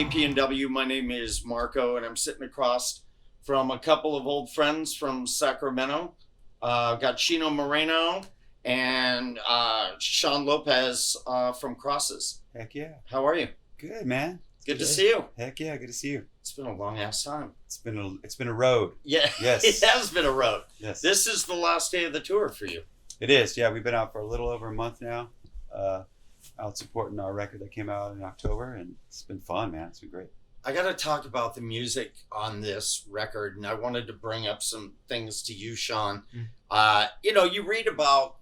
KPNW. My name is Marco, and I'm sitting across from a couple of old friends from Sacramento. Got Chino Moreno and Shaun Lopez from Crosses. Heck yeah. How are you? Good, man. Good to see you. Heck yeah, good to see you. It's been a long ass time. It's been a road. Yeah, Yes. It has been a road. Yes. This is the last day of the tour for you. It is. Yeah, we've been out for a little over a month now. Out supporting our record that came out in October, and it's been fun, man. It's been great. I got to talk about the music on this record, and I wanted to bring up some things to you, Shaun. You read about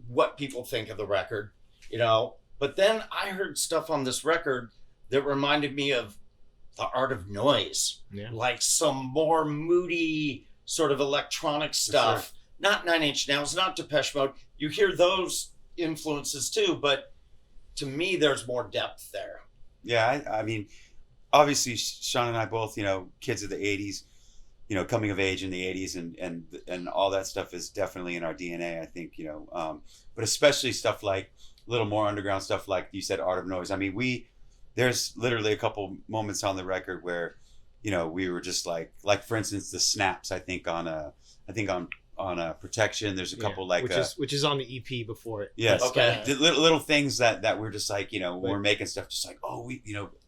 what people think of the record, but then I heard stuff on this record that reminded me of The Art of Noise, like some more moody sort of electronic stuff. Sure. Not Nine Inch Nails, not Depeche Mode. You hear those influences too, but to me, there's more depth there. Yeah, I mean, obviously, Shaun and I both, kids of the '80s, coming of age in the '80s, and all that stuff is definitely in our DNA. I think, but especially stuff like a little more underground stuff, like you said, Art of Noise. I mean, there's literally a couple moments on the record where, we were just like for instance, the snaps. I think on Protection, there's a couple which is on the EP before it. Yes. Okay. The little things that we're just like, we're making stuff just like,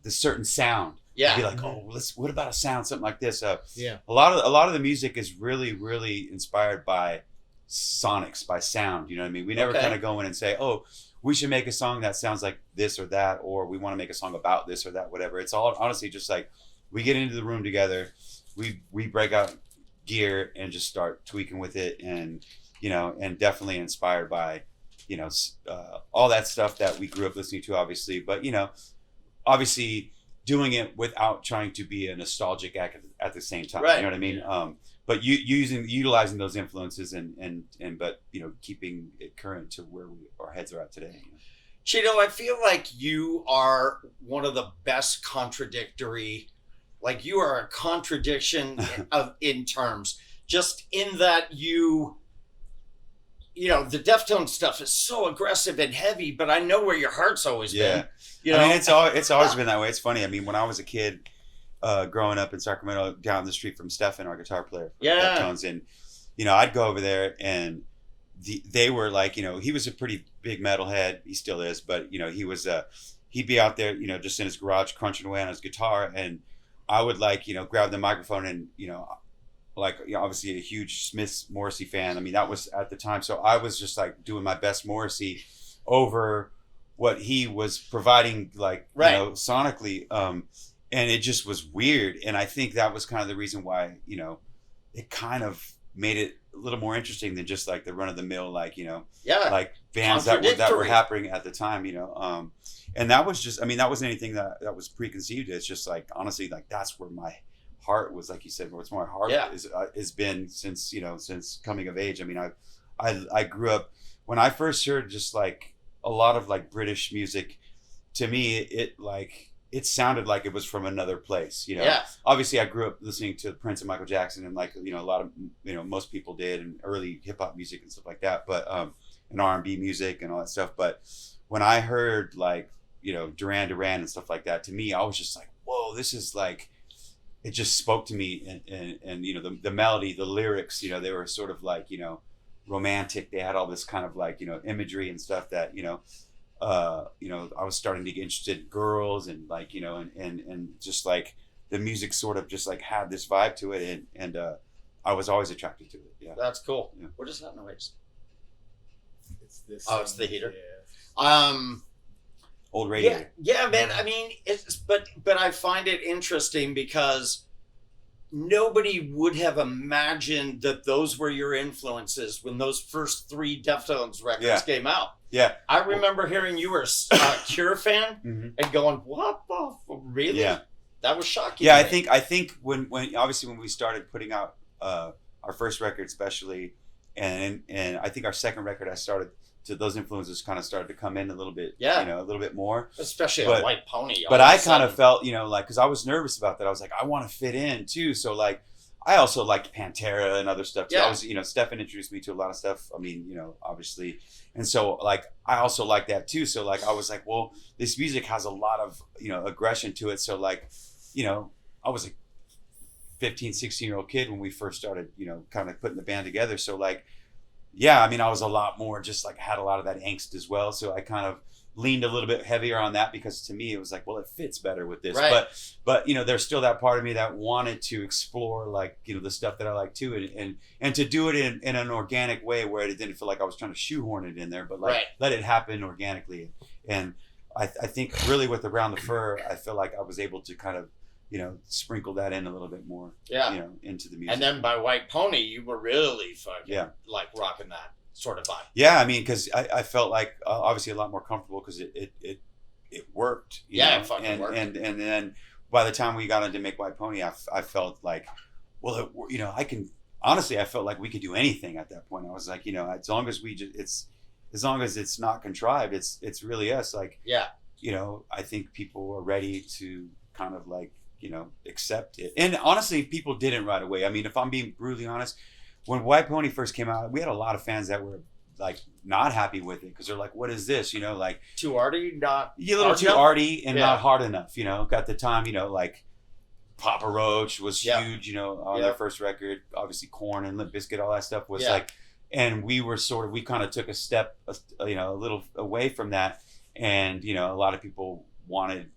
the certain sound. Yeah. Be like, what about a sound, something like this? A lot of the music is really, really inspired by sonics, by sound. You know what I mean? We never kind of go in and say, we should make a song that sounds like this or that, or we want to make a song about this or that, whatever. It's all honestly just like we get into the room together, we break out gear and just start tweaking with it, and and definitely inspired by all that stuff that we grew up listening to, obviously, but obviously doing it without trying to be a nostalgic act at the same time, right. You know what I mean? But utilizing those influences but keeping it current to where our heads are at today. Chino, I feel like you are one of the best contradictory. Like you are a contradiction in terms, just in that the Deftones stuff is so aggressive and heavy, but I know where your heart's always been. I mean, it's always been that way. It's funny. I mean, when I was a kid, growing up in Sacramento, down the street from Stefan, our guitar player for Deftones, and I'd go over there, and they were like, he was a pretty big metalhead. He still is, but he'd be out there, just in his garage crunching away on his guitar, and I would grab the microphone and, obviously a huge Smiths Morrissey fan. I mean, that was at the time. So I was just like doing my best Morrissey over what he was providing, sonically. And it just was weird. And I think that was kind of the reason why, it kind of made it a little more interesting than just like the run of the mill, like bands that were happening at the time, and that was just, that wasn't anything that was preconceived. It's just like, honestly, like that's where my heart was, like you said, what's my heart has been since, since coming of age. I mean, I grew up, when I first heard just like a lot of like British music, to me, it sounded like it was from another place, Obviously I grew up listening to Prince and Michael Jackson, and a lot of, most people did, and early hip hop music and stuff like that, but, and R&B music and all that stuff. But when I heard Duran Duran and stuff like that, to me, I was just like, whoa, this is like, it just spoke to me, and the melody, the lyrics, they were sort of like, romantic. They had all this kind of like, imagery and stuff that, I was starting to get interested in girls, and like, and just like the music sort of just like had this vibe to it, and I was always attracted to it. Yeah. That's cool. Yeah. What is that noise? It's this. Oh, it's the heater. Yeah. Old radio. Yeah, man. I mean, but I find it interesting because nobody would have imagined that those were your influences when those first 3 Deftones records came out. Yeah. I remember hearing you were a Cure fan and going, "What the really?" Yeah. That was shocking. Yeah, I think when obviously when we started putting out our first record, especially, and I think our second record, those influences kind of started to come in a little bit, a little bit more. Especially a White Pony. But I kind of felt, because I was nervous about that. I was like, I want to fit in too. So like, I also liked Pantera and other stuff too. Yeah. I was, Stefan introduced me to a lot of stuff. I mean, obviously. And so like, I also like that too. So like, I was like, well, this music has a lot of, aggression to it. So like, I was a 15, 16-year-old kid when we first started, kind of putting the band together. So like, yeah, I mean, I was a lot more just like had a lot of that angst as well. So I kind of leaned a little bit heavier on that because to me it was like, well, it fits better with this. Right. But there's still that part of me that wanted to explore like, the stuff that I like too, and to do it in an organic way where it didn't feel like I was trying to shoehorn it in there, but like let it happen organically. And I think really with Around the Fur, I feel like I was able to kind of, sprinkle that in a little bit more, into the music. And then by White Pony, you were really fucking like rocking that sort of vibe. Yeah, I mean, because I felt like obviously a lot more comfortable because it worked. It fucking worked. And then by the time we got into Make White Pony, I felt like, well, I can honestly, I felt like we could do anything at that point. I was like, as long as as long as it's not contrived, it's really us. Like, I think people are ready to kind of like, accept it. And honestly, people didn't right away. I mean, if I'm being brutally honest, when White Pony first came out, we had a lot of fans that were like not happy with it because they're like, "What is this?" Like too arty, not a little too arty and not hard enough. At the time, like Papa Roach was huge. On their first record, obviously Korn and Limp Bizkit, all that stuff was like, and we kind of took a step, a little away from that, and a lot of people wanted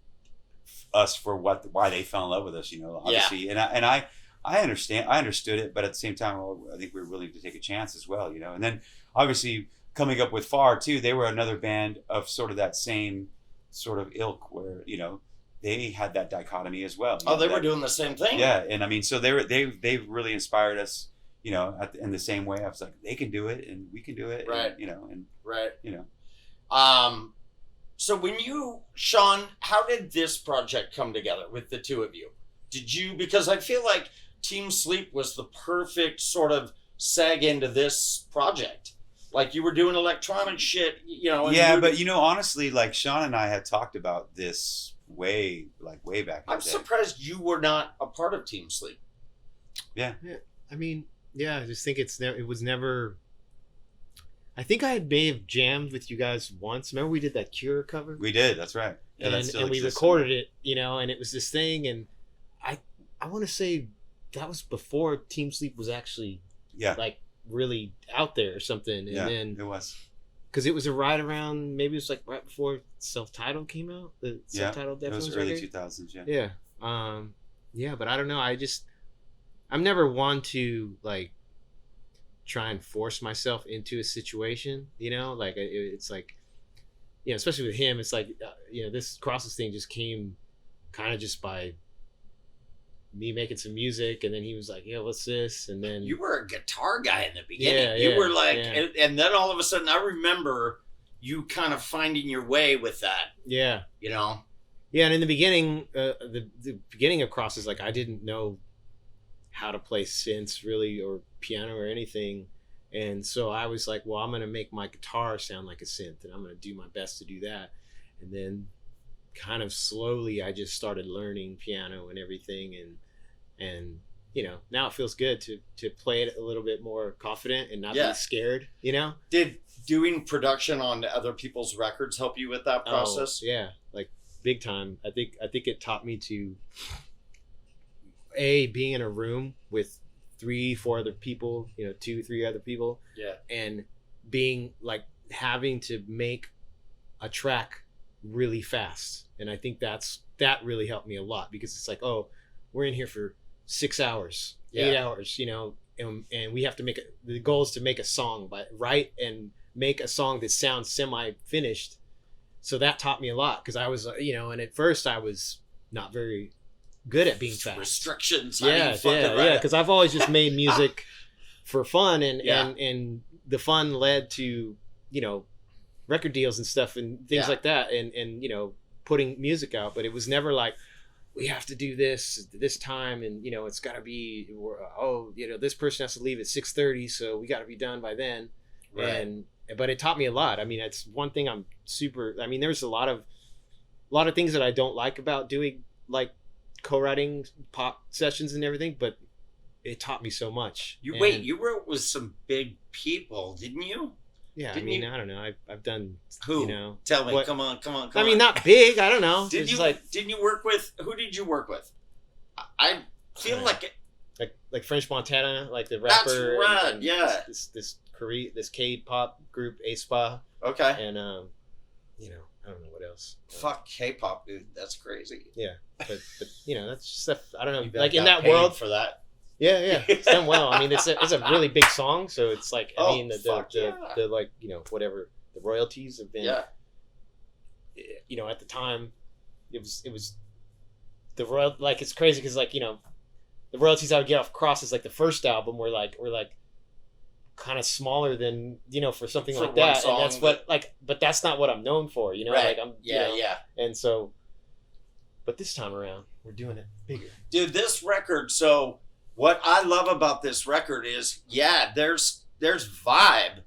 us for why they fell in love with us, obviously, and I understood it, but at the same time, I think we were willing to take a chance as well, and then obviously coming up with Far too, they were another band of sort of that same sort of ilk where they had that dichotomy as well. They were doing the same thing. Yeah, and I mean, so they really inspired us, in the same way. I was like, they can do it, and we can do it, right? So when Shaun, how did this project come together with the two of you? Because I feel like Team Sleep was the perfect sort of seg into this project. Like you were doing electronic shit, And but honestly, like Shaun and I had talked about this way back. I'm surprised you were not a part of Team Sleep. Yeah. I mean, I just think it was never. I think I may have jammed with you guys once. Remember we did that Cure cover? We did, that's right. Yeah, and we recorded it, and it was this thing, and I want to say that was before Team Sleep was actually like really out there or something. And then it was. Because it was right around, maybe it was like right before Self-Titled came out. The Self-Titled Deftones. It was early 2000s, Yeah, but I don't know. I'm never one to like try and force myself into a situation, like it's like, especially with him, it's like, this Crosses thing just came kind of just by me making some music, and then he was like, what's this? And then you were a guitar guy in the beginning. You were like, and then all of a sudden I remember you kind of finding your way with that. And in the beginning, the beginning of Crosses, like I didn't know how to play synths really or piano or anything, and so I was like, well, I'm gonna make my guitar sound like a synth, and I'm gonna do my best to do that. And then kind of slowly I just started learning piano and everything, and now it feels good to play it a little bit more confident and not be scared. Did doing production on other people's records help you with that process? Like big time. I think it taught me to being in a room with 3-4 other people, 2-3 other people, and being like having to make a track really fast. And I think that really helped me a lot, because it's like, we're in here for 6 hours, 8 hours, and we have to the goal is to make a song, write and make a song that sounds semi-finished. So that taught me a lot, because I was, and at first I was not very good at being fast. Restrictions. Because I've always just made music for fun, and the fun led to record deals and stuff and things like that, and putting music out. But it was never like, we have to do this time, and it's got to be this person has to leave at 6:30, so we got to be done by then. But it taught me a lot. I mean, it's one thing there's a lot of things that I don't like about doing like co-writing pop sessions and everything, but it taught me so much. Wait, you wrote with some big people, didn't you? Yeah, didn't I mean, you? I don't know. I've done, who? You know, Tell me, what, come on. I mean, not big. I don't know. Didn't you work with? Who did you work with? I feel like it. Like French Montana, like the rapper. That's right. And yeah. This K-pop group, aespa. Okay. And you know, I don't know what else. Fuck K-pop, dude. That's crazy. Yeah, but you know, that's just stuff. I don't know. You Like in got that world. paid for that. Yeah, it's done well. I mean, it's a really big song, so it's like I mean the like, you know, whatever the royalties have been. Yeah. You know, at the time, it was the royal, like, it's crazy because, like, you know, the royalties I would get off Cross like the first album were like kind of smaller than, you know, for something for like that, song, and that's what, like, but that's not what I'm known for, you know. Right. Like I'm Yeah. And so, but this time around we're doing it bigger, dude. This record. So what I love about this record is, yeah, there's vibe,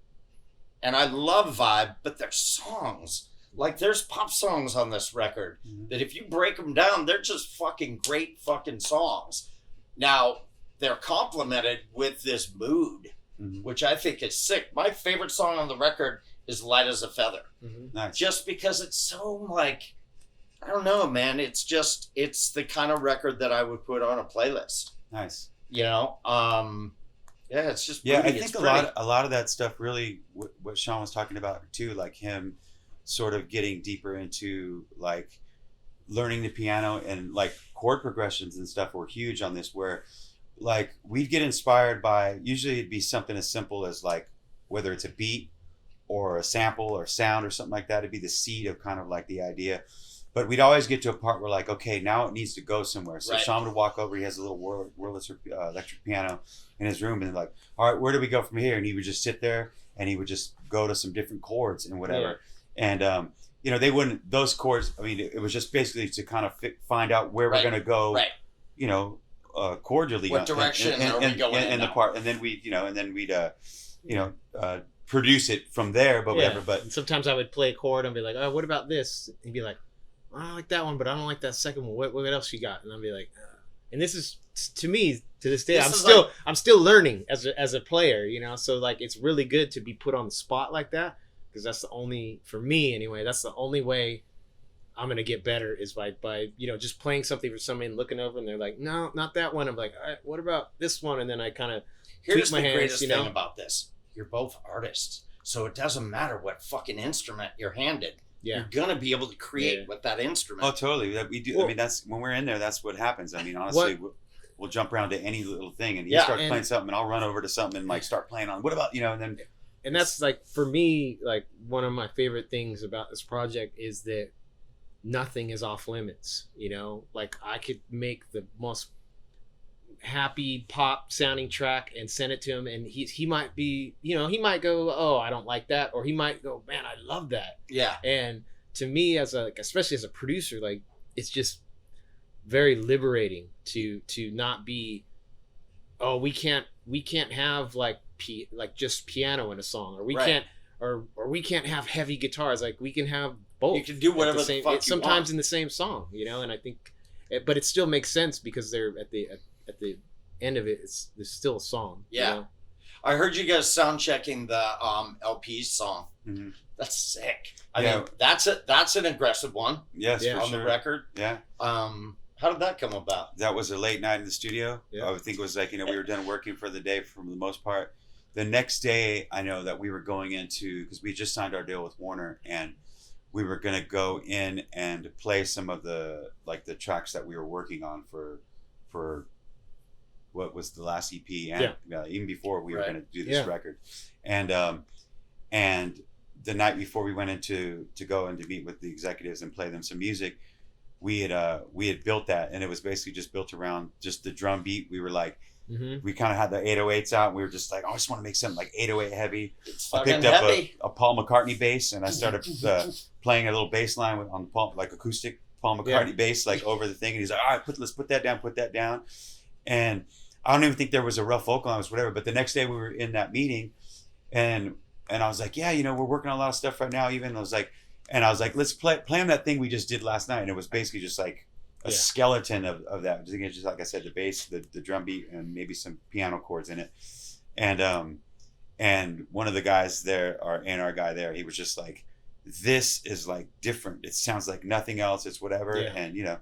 and I love vibe, but there's songs. Like, there's pop songs on this record that if you break them down, they're just fucking great fucking songs. Now, they're complemented with this mood, which I think is sick. My favorite song on the record is Light as a Feather. Nice. Just because it's so, like, I don't know, man. It's the kind of record that I would put on a playlist. Nice. You know? Yeah, it's just pretty. pretty. I think a lot of that stuff really, what Shaun was talking about too, like him sort of getting deeper into like learning the piano, and like chord progressions and stuff were huge on this, where like we'd get inspired by, usually it'd be something as simple as like whether it's a beat or a sample or sound or something like that. It'd be the seed of kind of like the idea, but we'd always get to a part where like, okay, now it needs to go somewhere. So right. Shaun would walk over, he has a little Wurlitzer electric piano in his room, and like, all right, where do we go from here? And he would just sit there and he would just go to some different chords and whatever. Yeah. And you know, they wouldn't, those chords, I mean, it was just basically to kind of find out where right. we're going to go, right. you know, cordially. What direction are we going in the part, and then we'd, you know, produce it from there, but whatever. But and sometimes I would play a chord and be like, oh, what about this? And he'd be like, oh, I like that one, but I don't like that second one. What else you got? And I'd be like, and this is, to me, to this day, I'm still learning as a player, you know. So like, it's really good to be put on the spot like that, because that's the only, for me anyway, that's the only way I'm gonna get better is by you know, just playing something for somebody and looking over and they're like, no, not that one. I'm like, all right, what about this one? And then I kind of here's my the hands, greatest you know? thing about this: you're both artists, so it doesn't matter what fucking instrument you're handed. Yeah. You're gonna be able to create with that instrument. Oh, totally. We do. Well, I mean, that's when we're in there. That's what happens. I mean, honestly, we'll jump around to any little thing, and he starts playing something, and I'll run over to something and like start playing on. What about, you know? And then, and that's like, for me, like one of my favorite things about this project is that nothing is off limits. You know, like I could make the most happy pop sounding track and send it to him, and he might be, you know, he might go, oh, I don't like that, or he might go, man, I love that. Yeah. And to me, as a, like, especially as a producer, like, it's just very liberating to not be, oh, we can't have like just piano in a song, or we can't or we can't have heavy guitars. Like, we can have both. You can do whatever the fuck you sometimes want. in the same song, you know. And I think, but it still makes sense because they're at the end of it, there's still a song. Yeah. You know? I heard you guys sound checking the LP song. mm-hmm. That's sick. I mean, that's an aggressive one. Yes, yeah, for on sure. the record. Yeah. How did that come about? That was a late night in the studio. Yeah. I think it was like, you know, we were done working for the day for the most part. The next day, I know that we were going into, because we just signed our deal with Warner, and we were going to go in and play some of the tracks that we were working on for what was the last EP, and even before we were going to do this record. And the night before we went into to go and to meet with the executives and play them some music, we had built that, and it was basically just built around just the drum beat. We were like, we kind of had the 808s out, and we were just like, oh, I just want to make something like 808 heavy. I picked up a Paul McCartney bass, and I started playing a little bass line on Paul, like acoustic Paul McCartney bass, like over the thing. And he's like, all right, let's put that down. And I don't even think there was a rough vocal on it, whatever. But the next day we were in that meeting, and I was like, yeah, you know, we're working on a lot of stuff right now. Even I was like, let's play on that thing we just did last night. And it was basically just like skeleton of that. I think it's just like I said, the bass, the drum beat, and maybe some piano chords in it. And one of the guys there, our A&R guy there, he was just like, this is like different. It sounds like nothing else. It's whatever. Yeah. And you know,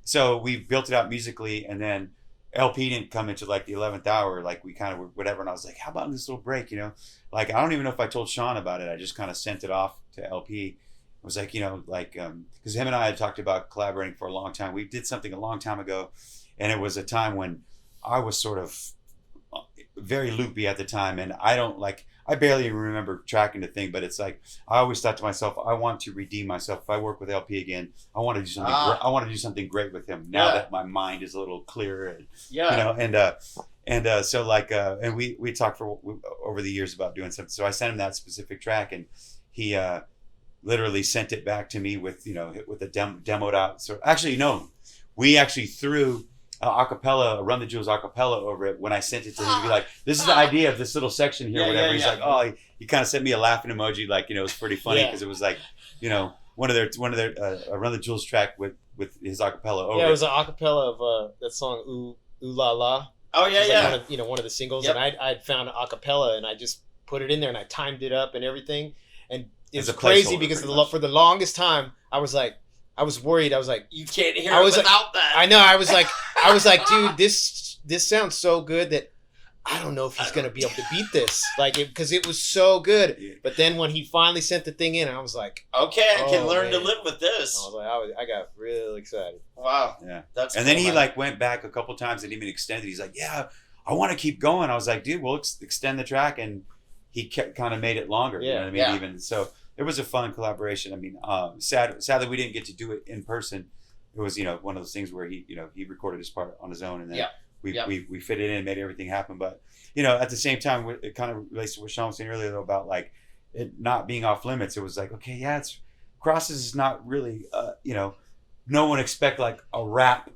so we built it out musically, and then LP didn't come into like the 11th hour. Like we kind of were whatever. And I was like, how about this little break? You know, like I don't even know if I told Shaun about it. I just kind of sent it off to LP. It was like, you know, like, because him and I had talked about collaborating for a long time. We did something a long time ago, and it was a time when I was sort of very loopy at the time, and I barely even remember tracking the thing, but it's like I always thought to myself, I want to redeem myself. If I work with LP again, I want to do something. I want to do something great with him now that my mind is a little clearer. And, you know, and so like and we talked for over the years about doing something. So I sent him that specific track, and he literally sent it back to me with, you know, with a demoed out. So actually, no, we actually threw acapella, Run the Jewels acapella over it when I sent it to him. He'd be like, this is the idea of this little section here, whatever. He's like, oh, he kind of sent me a laughing emoji, like, you know, it was pretty funny because it was like, you know, one of their Run the Jewels track with his acapella over. Yeah, it was an acapella of that song Ooh La La. Oh yeah, like one of the singles, and I'd found an acapella, and I just put it in there, and I timed it up and everything, and it's crazy because for the longest time I was worried. I was like, you can't hear it without that. I know. I was like, dude, this sounds so good that I don't know if he's gonna be able to beat this. Like, because it was so good. Yeah. But then when he finally sent the thing in, I was like, okay, I can learn to live with this. I was like, I got real excited. Wow. Yeah. That's and cool, then he man. like went back a couple times and even extended. He's like, yeah, I want to keep going. I was like, dude, we'll extend the track, and he kind of made it longer. Yeah. You know what I mean? Yeah. Even so. It was a fun collaboration. I mean, sadly we didn't get to do it in person. It was, you know, one of those things where he recorded his part on his own, and then we fit it in, made everything happen. But, you know, at the same time, it kind of relates to what Shaun was saying earlier, though, about like it not being off limits. It was like, okay, yeah, it's Crosses is not really, you know, no one expect like a rap,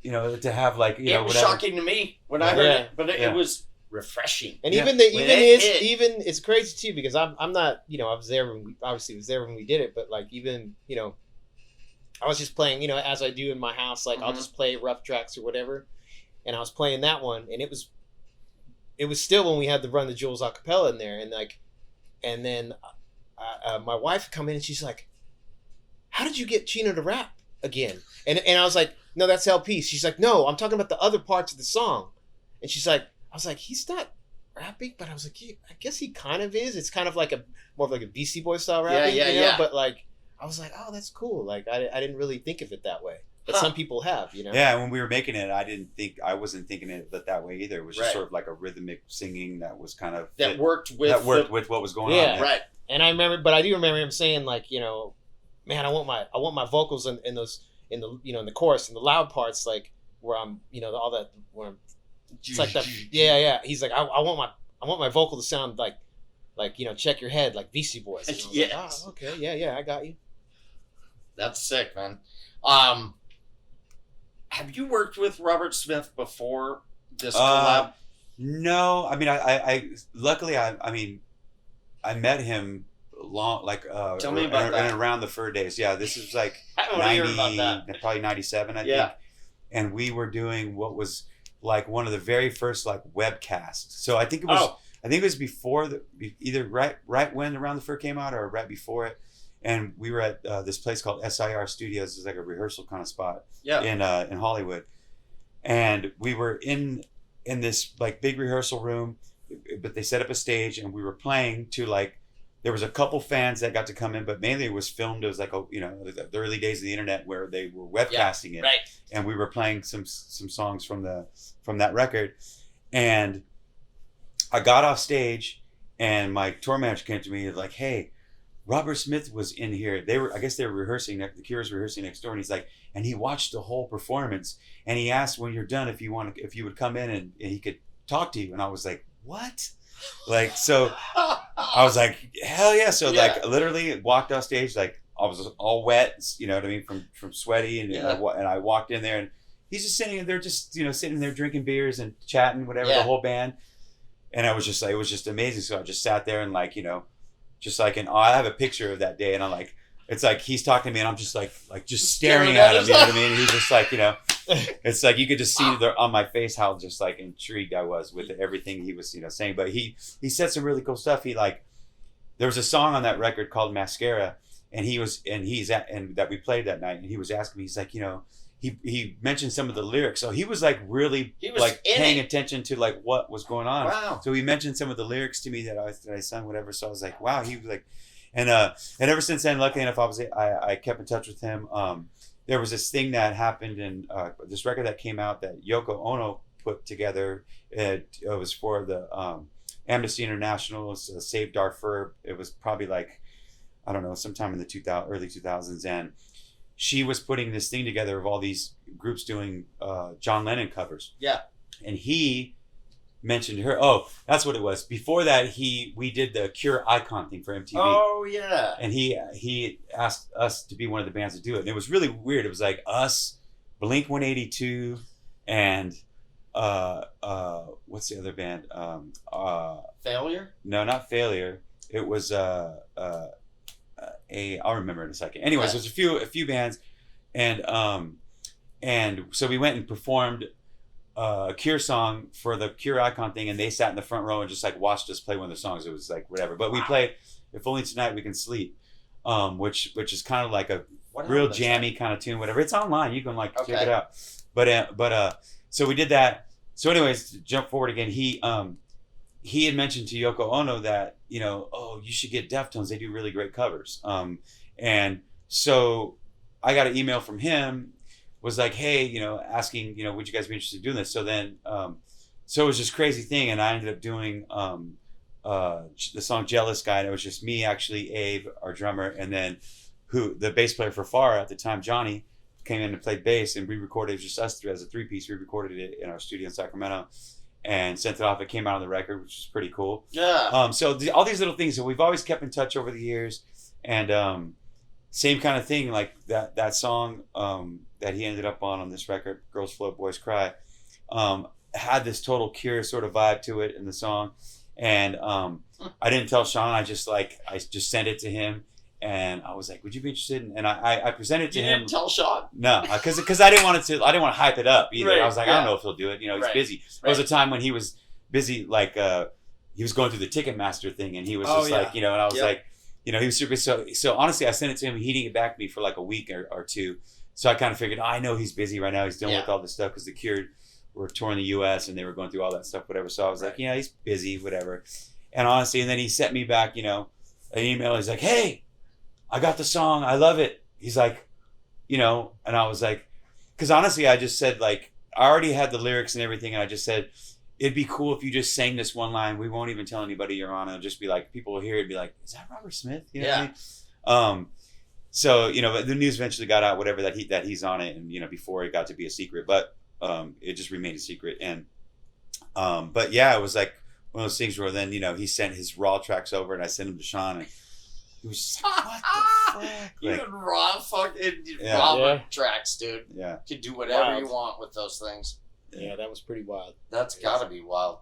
you know, to have like, you know, was whatever. shocking to me when I heard it, but it was refreshing. And even it's crazy too, because I'm not, you know, I was there when we did it, but like, even, you know, I was just playing, you know, as I do in my house, like I'll just play rough tracks or whatever, and I was playing that one, and it was still when we had the Run the Jewels acapella in there, and like, and then my wife would come in and she's like, how did you get Chino to rap again? And I was like, no, that's LP. She's like, no, I'm talking about the other parts of the song. And she's like, I was like, he's not rapping, but I was like, I guess he kind of is. It's kind of like more of like a Beastie Boy style rapping, you know? But like, I was like, oh, that's cool. Like, I didn't really think of it that way, but some people have, you know? Yeah, when we were making it, I wasn't thinking of it that way either. It was just sort of like a rhythmic singing that was kind of worked with what was going on. Yeah, right. And I do remember him saying like, you know, man, I want my vocals in the you know, in the chorus and the loud parts, like where I'm, you know, all that where I'm. It's like that, yeah. He's like, I want my vocal to sound like you know, Check Your Head, like Beastie Boys. Yes. Like, oh, okay, yeah, I got you. That's sick, man. Have you worked with Robert Smith before this collab? No, I mean, I luckily I met him Tell me about that. Around the Fur days. Yeah, this is like probably 97, I think. And we were doing what was like one of the very first like webcasts. So I think it was before either right when Around the Fur came out or right before it. And we were at this place called SIR Studios. It's like a rehearsal kind of spot in Hollywood. And we were in this like big rehearsal room, but they set up a stage and we were playing to like, there was a couple fans that got to come in, but mainly it was filmed. It was like, you know, the early days of the internet where they were webcasting it. Right. And we were playing some songs from that record. And I got off stage and my tour manager came to me and like, hey, Robert Smith was in here. I guess they were rehearsing. The Cure was rehearsing next door, and he's like, and he watched the whole performance, and he asked when you're done if you would come in and he could talk to you. And I was like, what? Like, so I was like, hell yeah. So like literally walked off stage, like I was all wet, you know what I mean, from sweaty, and I walked in there and he's just sitting there, sitting there drinking beers and chatting, whatever, the whole band. And I was just like, it was just amazing. So I just sat there and like, you know, just like, and I have a picture of that day, and I'm like, it's like he's talking to me and I'm just like just staring at him. You know what I mean? And he's just like, it's like you could just see on my face how just like intrigued I was with everything he was saying. But he said some really cool stuff. There was a song on that record called Mascara, and that we played that night, and he was asking me, he's like, he mentioned some of the lyrics, so he was like really like paying attention to like what was going on. Wow. So he mentioned some of the lyrics to me that I sung, whatever. So I was like, wow. He was like, and ever since then, luckily enough, I kept in touch with him. There was this thing that happened in this record that came out that Yoko Ono put together. It was for the Amnesty International, Save Darfur. It was probably like, I don't know, sometime in the early 2000s, and she was putting this thing together of all these groups doing John Lennon covers. Yeah. And he mentioned her. Oh, that's what it was. Before that, we did the Cure Icon thing for MTV. Oh, yeah. And he asked us to be one of the bands to do it. And it was really weird. It was like us, Blink 182, and what's the other band? Failure? No, not Failure. It was I'll remember in a second. Anyways, there's a few bands, and so we went and performed a Cure song for the Cure Icon thing, and they sat in the front row and just like watched us play one of the songs. It was like whatever, but we played "If Only Tonight We Can Sleep," which is kind of like a real jammy kind of tune. Whatever, it's online. You can like check it out. But so we did that. So anyways, to jump forward again, he had mentioned to Yoko Ono that, oh, you should get Deftones. They do really great covers. And so I got an email from him, was like, hey, asking, would you guys be interested in doing this? So then, so it was this crazy thing. And I ended up doing the song Jealous Guy. And it was just me, actually, Abe, our drummer, and then the bass player for Far at the time, Johnny, came in and played bass. And we recorded, it was just us three as a 3-piece. We recorded it in our studio in Sacramento and sent it off. It came out on the record, which was pretty cool. Yeah. So all these little things that we've always kept in touch over the years, and same kind of thing, like that song that he ended up on this record, "Girls Float, Boys Cry," had this total Cure sort of vibe to it in the song, and I didn't tell Shaun. I just sent it to him. And I was like, "Would you be interested?" And I presented to him. You didn't tell Shaun? No, because I didn't want to hype it up either. Right, I was like, I don't know if he'll do it. He's busy. There was a time when he was busy, like he was going through the Ticketmaster thing, and he was like, and I was like, he was super. So honestly, I sent it to him. He didn't get back to me for like a week or two. So I kind of figured, I know he's busy right now. He's dealing with all this stuff because the Cure were touring the U.S. and they were going through all that stuff, whatever. So I was like, he's busy, whatever. And honestly, and then he sent me back, an email. He's like, hey, I got the song. I love it. He's like, and I was like, because honestly, I just said, like, I already had the lyrics and everything. And I just said, it'd be cool if you just sang this one line. We won't even tell anybody you're on. It'll just be like, people will hear it and be like, is that Robert Smith? You know what I mean? So, the news eventually got out, whatever, that he's on it. And, before it got to be a secret, but it just remained a secret. And, but yeah, it was like one of those things where then, he sent his raw tracks over and I sent them to Shaun, and he was just like, what the fuck? You Like, had raw fucking tracks, dude. Yeah. You can do whatever you want with those things. Yeah, that was pretty wild. That's gotta be wild.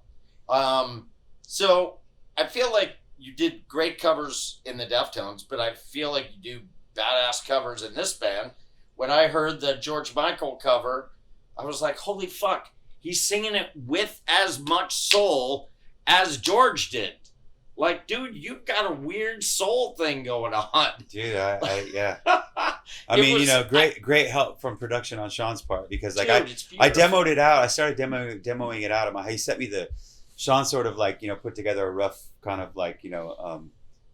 So I feel like you did great covers in the Deftones, but I feel like you do badass covers in this band. When I heard the George Michael cover, I was like, holy fuck, he's singing it with as much soul as George did. Like, dude, you've got a weird soul thing going on. Dude, yeah. I mean, great help from production on Shaun's part, because like I demoed it out. I started demoing it out. He sent me Shaun sort of like, put together a rough kind of like, yeah,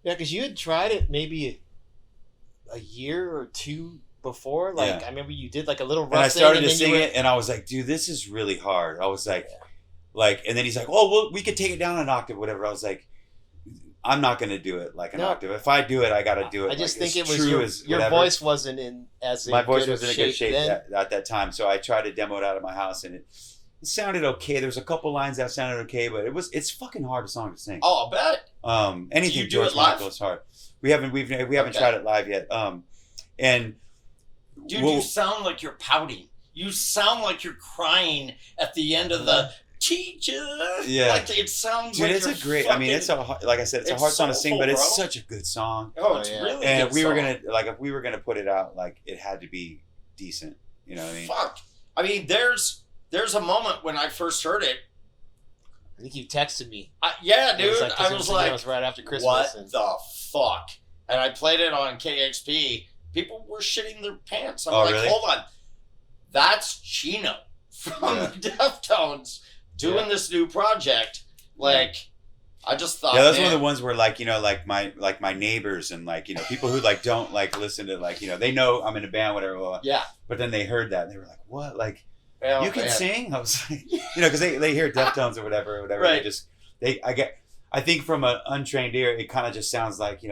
because you had tried it maybe a year or two before. Like, I remember you did like a little rough and I started thing, to sing it, and I was like, dude, this is really hard. I was like, and then he's like, oh, well, we could take it down an octave, whatever. I was like, I'm not going to do it like an octave. If I do it, I got to do it. I just like, think it was your voice wasn't in as my voice wasn't in a good shape then. at that time. So I tried to demo it out of my house, and it sounded okay. There's a couple lines that sounded okay, but it's fucking hard song to sing. Oh, I bet. Anything George Michael is hard. We haven't tried it live yet. And dude, you sound like you're pouting. You sound like you're crying at the end of the teacher. Yeah. Like it sounds Dude, like it's you're a great. I mean, it's like I said, it's a it's hard song to sing, soulful, but it's bro. such a good song. Oh, it's yeah. really And good if we were song. gonna if we were gonna put it out, like it had to be decent. You know what I mean? Fuck. I mean, there's a moment when I first heard it. I think you texted me. Yeah, It was dude. like, 'cause I it was you know, like, it was right after Christmas. what and the fuck? And I played it on KXP. People were shitting their pants. I'm Oh, like, really? hold on. That's Chino from Yeah. the Deftones doing this new project. Like, I just thought, Yeah, that's man, one of the ones where like my neighbors and people who like don't like listen to they know I'm in a band, whatever. Blah, blah. yeah. But then they heard that and they were like, what? Like Oh, you can man. sing? I was like, because they hear Deftones or whatever. Right. I think from an untrained ear, it kind of just sounds like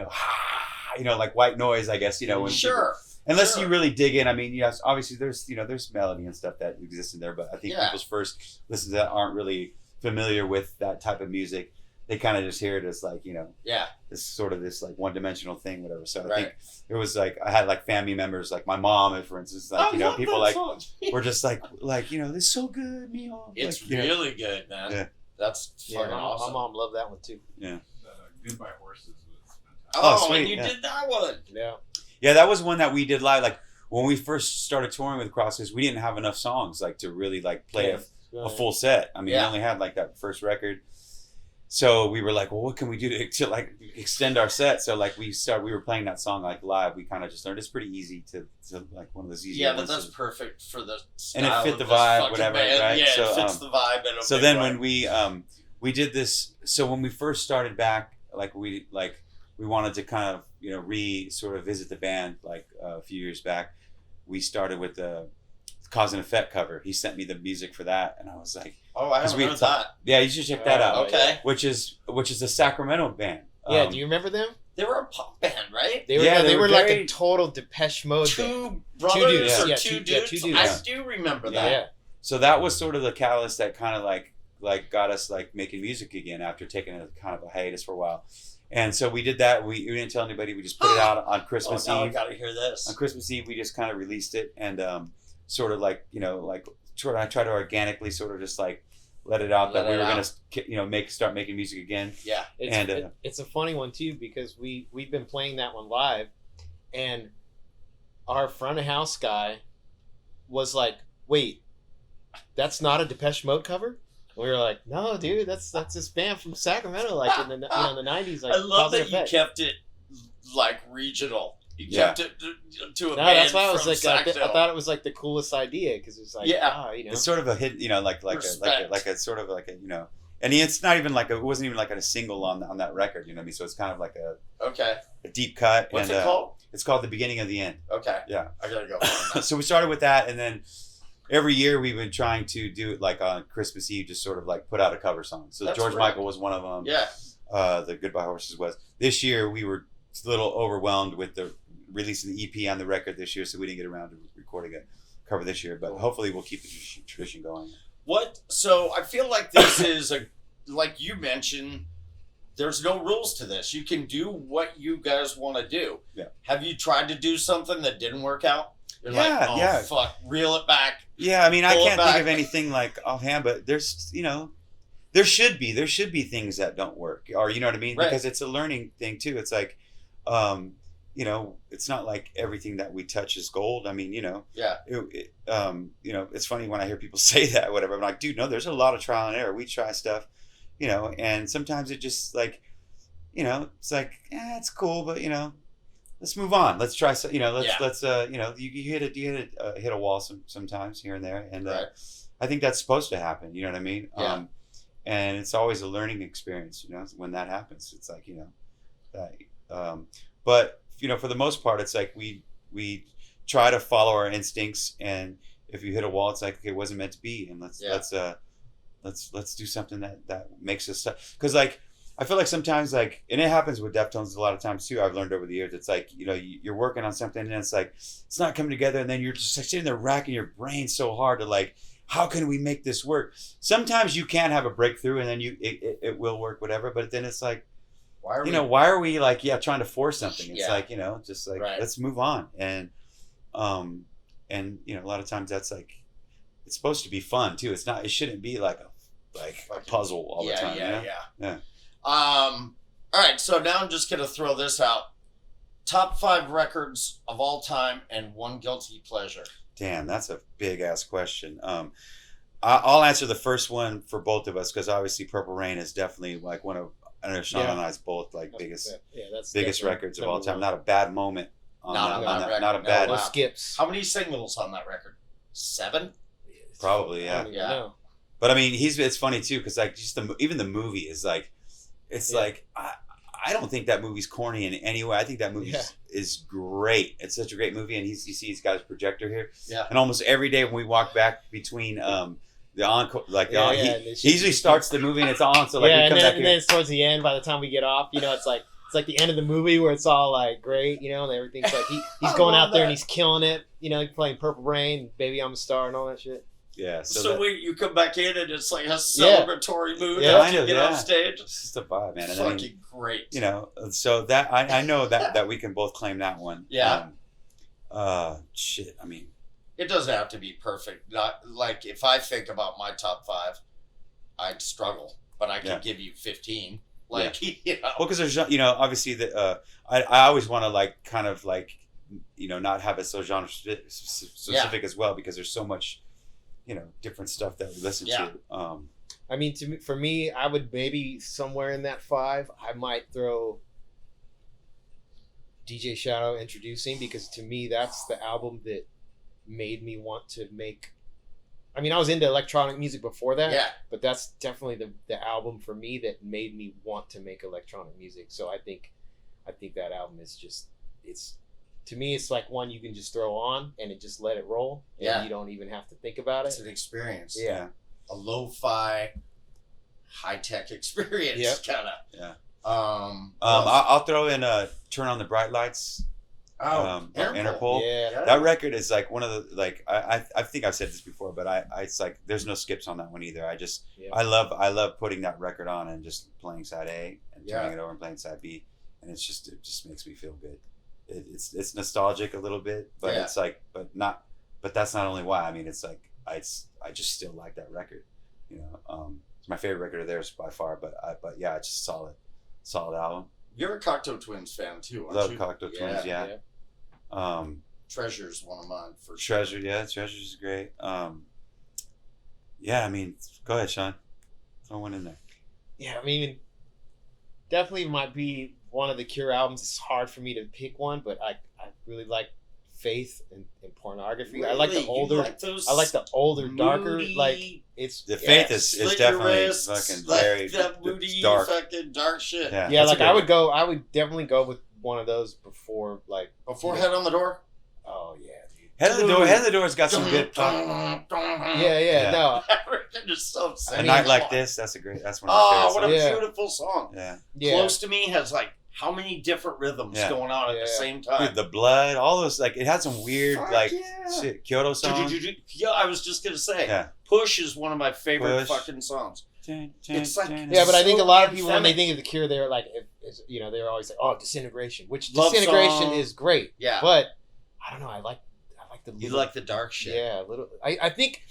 like white noise. I guess when Sure. unless Sure. you really dig in. I mean, yes, obviously there's melody and stuff that exists in there, but I think Yeah. people's first listens to that aren't really familiar with that type of music. They kind of just hear it as Yeah. this sort of this like one-dimensional thing, whatever. So I Right. think it was like I had like family members, like my mom, for instance, I love people that like song. were just this is so good, Mio. It's Like, really good, man. Yeah. That's yeah, fucking my awesome. mom loved that one too. Goodbye Horses was fantastic. Oh, sweet, and you yeah. did that one. Yeah. Yeah, that was one that we did live. Like when we first started touring with Crosses, we didn't have enough songs to really play a full set. I mean, Yeah. we only had that first record. So we were like, well, what can we do to extend our set? So we were playing that song live. We kind of just learned it's pretty easy to one of those easy Yeah, but ones that's to- perfect for the And it style fit of the this vibe, fucking whatever, band. right? Yeah, So, it fits the vibe. In a So big then way. when we did this, so when we first started back, we wanted to kind of sort of visit the band a few years back. We started with the Cause and Effect cover. He sent me the music for that, and I was like, Oh, I 'cause haven't we heard that. yeah, you should check that out. Okay. Which is the Sacramento band. Yeah, do you remember them? They were a pop band, right? They were Yeah, they they were were like very- a total Depeche Mode band. Two brothers dudes. or Yeah, two two- yeah, dudes? two dudes. I do remember that. Yeah. So that was sort of the catalyst that kind of got us making music again after taking a kind of a hiatus for a while. And so we did that. We didn't tell anybody. We just put it out on Christmas Oh, now I Eve. gotta hear this. On Christmas Eve, we just kind of released it and sort of I try to organically sort of just let it out Let that we it were out. gonna start making music again. Yeah. It's a funny one too because we've been playing that one live, and our front of house guy was like, "Wait, that's not a Depeche Mode cover?" We were like, "No, dude, that's this band from Sacramento, in the the '90s." I love Cause and that you Effect." kept it regional. You Yeah. kept it to a No, band that's why I was from like, I Sackville. thought it was the coolest idea because it's like, Yeah. It's It's sort of a hit, Respect. like a sort of and it's not even it wasn't even a single on that record, you know what I mean? So it's kind of like Okay. a deep cut. What's and, it called? It's called The Beginning of the End. Okay. Yeah. I gotta go. find that. So we started with that, and then every year we've been trying to do it on Christmas Eve, just sort of put out a cover song. So That's George rad. Michael was one of them. Yeah. The Goodbye Horses was. This year we were a little overwhelmed with the releasing the EP on the record this year, so we didn't get around to recording a cover this year. But hopefully we'll keep the tradition going. So I feel like this is like you mentioned, there's no rules to this. You can do what you guys want to do. Yeah. Have you tried to do something that didn't work out? You're Yeah, like, oh, yeah. fuck, reel it back. Yeah, I mean, I Pull it can't think back. of anything offhand, but there's there should be things that don't work, or you know what I mean, Right. because it's a learning thing too. It's it's not like everything that we touch is gold. I mean, Yeah. it's funny when I hear people say that, whatever. I'm like, dude, no, there's a lot of trial and error. We try stuff, and sometimes it just it's it's cool, but let's move on. Let's try. Let's you hit a wall sometimes here and there, and Right. I think that's supposed to happen. You know what I mean? Yeah. And it's always a learning experience. When that happens, it's that. But for the most part, it's we try to follow our instincts, and if you hit a wall, it's okay, it wasn't meant to be, and let's do something that makes us, because I feel like sometimes and it happens with Deftones a lot of times too. I've learned over the years, it's you're working on something and it's it's not coming together, and then you're just sitting there racking your brain so hard to how can we make this work? Sometimes you can have a breakthrough and then it will work, whatever, but then it's Why are we? why are we trying to force something? It's Yeah. Right. let's move on. And a lot of times that's it's supposed to be fun too. It shouldn't be a like a puzzle all the time. Yeah. All right, so now I'm just gonna throw this out. Top 5 records of all time and one guilty pleasure. Damn, that's a big ass question. I'll answer the first one for both of us because obviously Purple Rain is definitely like one of I know Shaun and I's both like biggest records of all time. Not a bad moment. Not a bad. No skips. How many singles on that record? 7? Probably, yeah. Yeah. But I mean, it's funny too because like just even the movie is like, it's like I don't think that movie's corny in any way. I think that movie is great. It's such a great movie, and you see he's got his projector here. Yeah. And almost every day when we walk back between the encore, he usually starts the movie and it's on. So like and then it's towards the end. By the time we get off, it's like the end of the movie where it's all like great, and everything's like he's going out there and he's killing it. Playing Purple Rain, Baby I'm a Star, and all that shit. Yeah. So you come back in and it's like a celebratory mood after you get off stage. It's just a vibe, man. And fucking great. So that I know that we can both claim that one. Yeah. Shit. I mean, it doesn't have to be perfect. Not like if I think about my top 5, I'd struggle, but I can give you 15. Well, because there's obviously I always want to like kind of like not have it so genre specific as well because there's so much different stuff that we listen to. I mean, for me, I would maybe somewhere in that 5, I might throw DJ Shadow Introducing because to me that's the album that made me want to make. I mean, I was into electronic music before that, but that's definitely the album for me that made me want to make electronic music. So I think that album is just to me, it's like one you can just throw on and it just let it roll. And you don't even have to think about it. It's an experience. Yeah. A lo-fi, high-tech experience, kind of. Yeah. I'll throw in Turn on the Bright Lights. Interpol. Yeah. That record is like one of the like I think I've said this before, but it's like there's no skips on that one either. I love putting that record on and just playing side A and turning it over and playing side B, and it just makes me feel good. It's nostalgic a little bit, but it's like but that's not only why. I mean, it's like I just still like that record. It's my favorite record of theirs by far. But yeah, it's just solid album. You're a Cocteau Twins fan too, aren't Love you? Cocteau Twins, yeah. Treasure's one of mine for sure. Treasure's great. Yeah, I mean, go ahead, Shaun. Throw one in there. Yeah, I mean, definitely might be one of the Cure albums. It's hard for me to pick one, but I really like Faith and Pornography. Really? I like the older. I like the older, darker. Like it's the Faith is definitely fucking very that moody, dark, fucking dark shit. Yeah, like I would definitely go with one of those before Head on the Door. Oh yeah, dude. Head of the Door's got some good. No. Just so A Night Like This. That's one of my favorites. What a beautiful song. Yeah. Close to Me has like how many different rhythms going on at the same time? Dude, the Blood, all those, like, it had some weird, shit. Kyoto song. Yeah, I was just going to say, Push is one of my favorite fucking songs. It's like, but I think a lot of people, when they think of the Cure, they're like, they're always like, oh, Disintegration, which Disintegration is great. Yeah. But, I don't know, I like the little, you like the dark shit. Yeah, a little. I think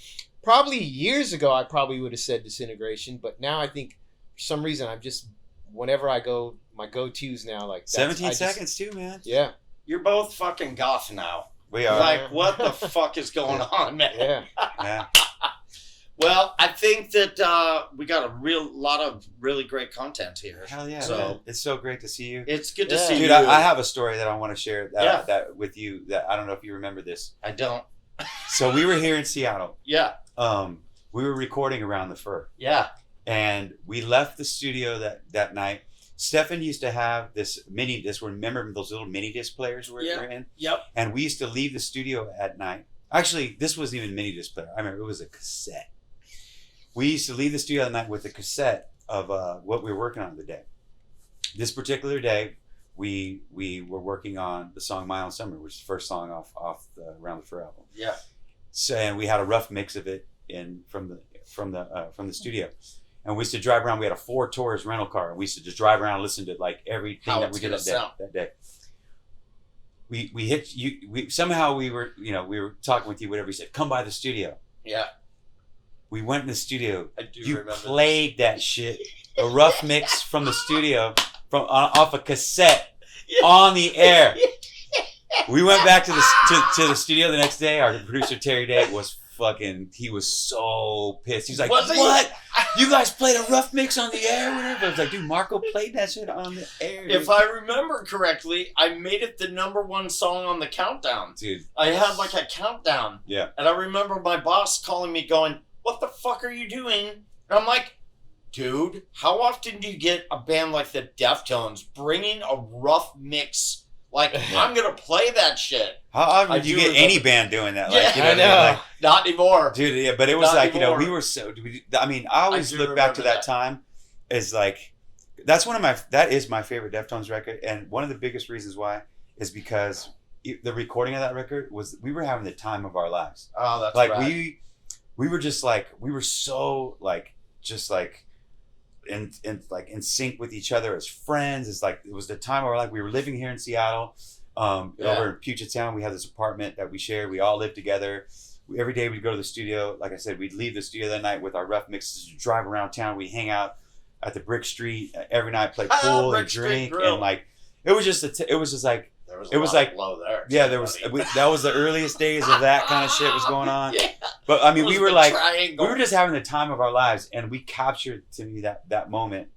probably years ago, I probably would have said Disintegration, but now I think for some reason, I'm just, whenever I go, my go-tos now, like 17 Seconds too, man. Yeah. You're both fucking goth now. We are. Like, what the fuck is going on, man? Yeah. Well, I think that we got a lot of really great content here. Hell yeah. So man. It's so great to see you. It's good to see you. Dude, I have a story that I want to share that with you that I don't know if you remember this. I don't. So we were here in Seattle. Yeah. We were recording around the Fur. Yeah. And we left the studio that night. Stefan used to have this remember those little mini disc players we're in? Yep. And we used to leave the studio at night. Actually, this wasn't even a mini disc player. I remember it was a cassette. We used to leave the studio at night with a cassette of what we were working on the day. This particular day, we were working on the song "My Own Summer," which is the first song off the Around the Fur album. Yeah. So, and we had a rough mix of it from the studio. And we used to drive around. We had a Ford Taurus rental car, and we used to just drive around and listen to like everything that we did that day. We hit you. Somehow we were talking with you. Whatever you said, come by the studio. Yeah. We went in the studio. I do You remember played that shit, a rough mix from the studio, from off a cassette on the air. We went back to the studio the next day. Our producer Terry Day was he was so pissed. He's like, "What? You guys played a rough mix on the air?" Whatever. I was like, "Dude, Marco played that shit on the air." Dude. If I remember correctly, I made it the #1 song on the countdown. Dude, I had like a countdown. Yeah. And I remember my boss calling me, going, "What the fuck are you doing?" And I'm like, "Dude, how often do you get a band like the Deftones bringing a rough mix? Like, I'm gonna play that shit." How often did you get any band doing that? Like, Yeah, you know, I know. Not anymore, dude. Yeah, but it was Not like anymore. we were so. I mean, I always look back to that time as like that is my favorite Deftones record, and one of the biggest reasons why is because the recording of that record was we were having the time of our lives. Oh, that's like right. we were just like we were so like just like in sync with each other as friends. It's like it was the time of our life. We were living here in Seattle. Over in Puget Sound, we had this apartment that we shared. We all lived together. Every day we'd go to the studio. Like I said, we'd leave the studio that night with our rough mixes, drive around town. We hang out at the Brick Street every night, play pool and drink, and like it was just it was just like it was like low there. Yeah, there was that was the earliest days of that kind of shit was going on. Yeah. But I mean, we were like triangle. we were just having the time of our lives, and we captured to me that moment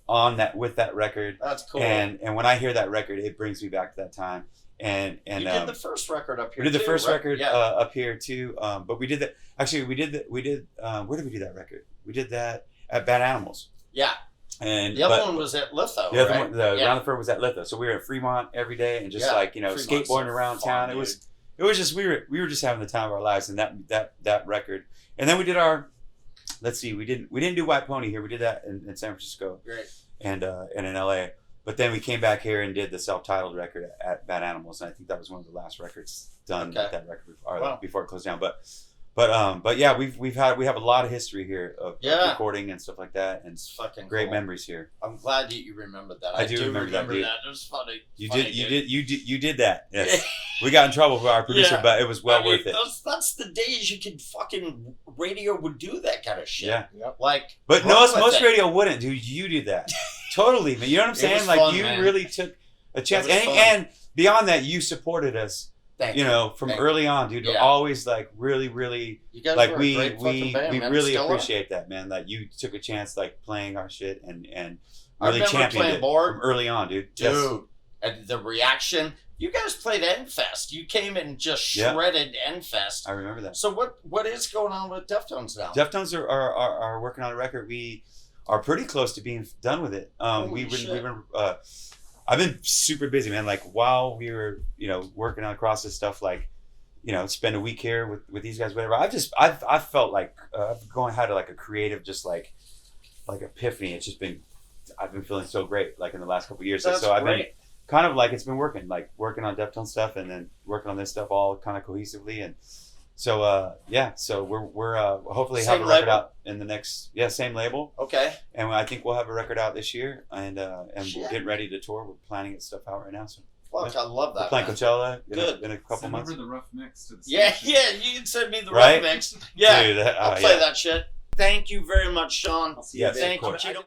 on that with that record. That's cool. And when I hear that record, it brings me back to that time. And you did the first record up here. We did the too, first right? record up here too. But we did that. Actually, we did. Where did we do that record? We did that at Bad Animals. Yeah. And the other one was at Litho. The other right? one, Round the Fur was at Litho. So we were at Fremont every day and just skateboarding around town. Dude. It was just we were just having the time of our lives. And that record. And then we did our. Let's see. We didn't do White Pony here. We did that in San Francisco. Great. And in LA. But then we came back here and did the self-titled record at Bad Animals, and I think that was one of the last records done at that record before it closed down. But yeah, we have a lot of history here of recording and stuff like that, and it's fucking great cool. memories here. I'm glad that you remembered that. I do remember that, dude. It was funny. You did that. Yes. We got in trouble with our producer, but it was worth it. That's the days you could fucking radio would do that kind of shit. Yeah. Yep. Like, but most radio wouldn't, dude. You did that. Totally, man. You know what I'm saying? Like fun, you man. really took a chance, and beyond that, you supported us. From early on, dude. Yeah. Always like really, really. You guys like were we a great fucking band, we man. really Still appreciate that, man. That you took a chance, like playing our shit and I really remember championed playing it board. from early on, dude. Dude, Yes. and the reaction. You guys played Endfest. You came and just shredded Endfest. I remember that. So what is going on with Deftones now? Deftones are working on a record. We are pretty close to being done with it. I've been super busy, man. Like while we were, working on across this stuff, like, spend a week here with these guys, whatever. I've felt like I've had like a creative, just like epiphany. It's just been, I've been feeling so great, like in the last couple of years. That's so I've great. been kind of like, it's been working on Deftones stuff and then working on this stuff all kind of cohesively. And so, so we're hopefully Same have a record label? out in the next, same label. Okay. And I think we'll have a record out this year, and we're Shit. getting ready to tour. We're planning stuff out right now. So Fuck, I love we're that. playing man. Coachella Good. in a couple Send months. over the rough mix to the Yeah, station. you can send me the Right? rough mix. Yeah, Dude, I'll play that shit. Thank you very much, Shaun. Yes, Thank of you, course. Chino.